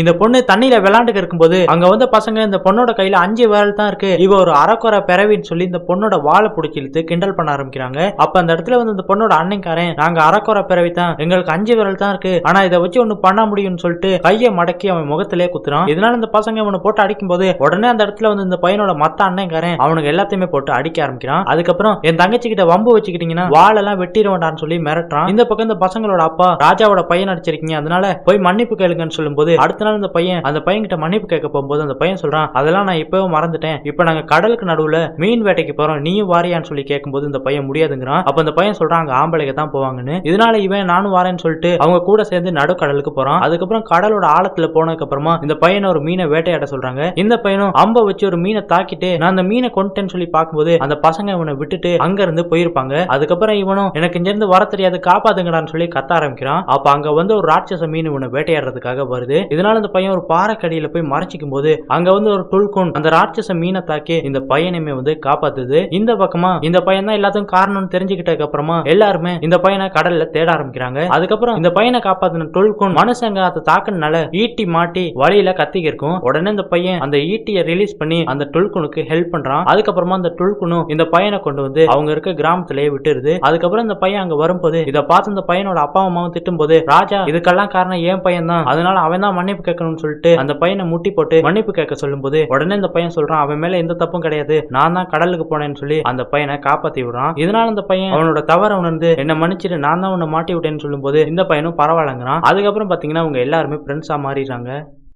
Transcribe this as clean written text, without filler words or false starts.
இந்த பொண்ணு தண்ணியில விளையாண்டுக்கு இருக்கும்போது அங்க வந்து பசங்க இந்த பொண்ணோட கையில 5 விரல் தான் இருக்கு, இவ ஒரு அரைக்குறை பிறவின்னு சொல்லி இந்த பொண்ணோட வாழை பிடிச்சி இழுத்து கிண்டல் பண்ண ஆரம்பிக்கிறாங்க. அப்ப அந்த இடத்துல வந்து இந்த பொண்ணோட அண்ணன்காரன், நாங்க அரைக்குறை பிறவி தான், எங்களுக்கு 5 விரல் தான் இருக்கு, ஆனா இதை வச்சு ஒண்ணு பண்ண முடியும்னு சொல்லிட்டு கையை மடக்கி அவன் முகத்திலே குத்துறான். இதனால இந்த பசங்க அவனை போட்டு அடிக்கும் போது உடனே அந்த இடத்துல வந்து இந்த பையனோட மத்த அண்ணன்காரன் அவனுக்கு எல்லாத்தையுமே போட்டு அடிக்க ஆரம்பிக்கிறான். அதுக்கப்புறம் என் தங்கச்சி கிட்ட வம்பு வச்சுக்கிட்டீங்கன்னா வாழெல்லாம் வெட்டிடுவான்னு சொல்லி மிரட்டுறான். இந்த பக்கம் இந்த பசங்களோட அப்பா, ராஜாவோட பையன் அடிச்சிருக்கீங்க, அதனால போய் மன்னிப்பு கேளுங்கன்னு சொல்லும் போது அடுத்த நாள் இந்த பையன் அந்த பையன் கிட்ட மன்னிப்பு கேட்க போகும்போது அந்த பையன் சொல்றான், அதெல்லாம் நான் இப்பவே மறந்துட்டேன், இப்ப நாங்க கடலுக்கு நடுவுல மீன் வேட்டைக்கு போறோம், நீயும் வாரியான்னு சொல்லி கேட்கும்போது இந்த பையன் முடியாதுங்கிறான். அப்ப அந்த பையன் சொல்றான் அங்க ஆம்பளைக்கு தான் போவாங்கன்னு. இதனால இவன் நானும் வாரேன்னு சொல்லிட்டு அவங்க கூட சேர்ந்து நடுக்கடலுக்கு போறான். அதுக்கப்புறம் கடலோட ஆழத்துல போனதுக்கு அப்புறமா இந்த பையனை ஒரு மீனை வேட்டையாட சொல்றாங்க. இந்த பையனும் அம்ப வச்சு ஒரு மீனை தாக்கிட்டு நான் அந்த மீனை கொண்டுட்டேன்னு சொல்லி பார்க்கும்போது அந்த பசங்க இவனை விட்டுட்டு அங்க இருந்து போயிருப்பாங்க. அதுக்கப்புறம் இவனும் எனக்கு இங்க இருந்து வர தெரியாது, காப்பாத்துங்கடான்னு சொல்லி கத்த ஆரம்பிக்கிறான். அப்ப அங்க வந்து ஒரு ராட்சச மீன் இவனை வேட்டையாடுறதுக்காக வருது. இதனால இந்த பையன் ஒரு பாறைக்கடியில போய் மறைச்சிக்கும் போது அங்க வந்து ஒரு துல்குன் அந்த ராட்சச மீனை தாக்கி இந்த பையனையுமே வந்து காப்பாத்துது. இந்த பக்கமா இந்த பையன் தான் எல்லாத்துக்கும் காரணம்னு தெரிஞ்சுக்கிட்டதுக்கு அப்புறமா எல்லாருமே இந்த பையனை கடல்ல தேட ஆரம்பிக்கிறாங்க. அதுக்கப்புறம் இந்த பையனை காப்பாத்தின துல்குன் மனுஷங்க அதை தாக்குனால ஈட்டி மாட்டி வழியில கத்திக்கு இருக்கும். உடனே இந்த பையன் அந்த ஈட்டியை ரிலீஸ் பண்ணி அந்த துல்குனுக்கு ஹெல்ப் பண்றான். அதுக்கப்புறமா அந்த துல்குனும் இந்த பையனை கொண்டு வந்து அவங்க இருக்க கிராமத்திலேயே விட்டுருது. அதுக்கப்புறம் இந்த பையன் அங்க வரும்போது இதை பார்த்து இந்த பையனோட அப்பா அம்மாவும் திட்டும் போது, ராஜா இதுக்கெல்லாம் காரணம் ஏன் பையன் தான், அதனால அவன் தான் மன்னிப்பு கேட்கணும்னு சொல்லிட்டு அந்த பையனை முட்டி போட்டு மன்னிப்பு கேட்க சொல்லும் போது உடனே இந்த பையன் சொல்றான் அவன் மேல எந்த தப்பும் கிடையாது, நான் தான் கடலுக்கு போனேன்னு சொல்லி அந்த பையனை காப்பாத்தி விடுறான். இதனால அந்த பையன் அவனோட தவற உணர்ந்து என்ன மன்னிச்சிட்டு நான் தான் உன்னை மாட்டி விட்டேன்னு சொல்லும் போது இந்த பையனும் பரவாயில்லங்கிறான். அதுக்கப்புறம் பாத்தீங்கன்னா அவங்க எல்லாருமே ஃப்ரெண்ட்ஸா மாறிடுறாங்க.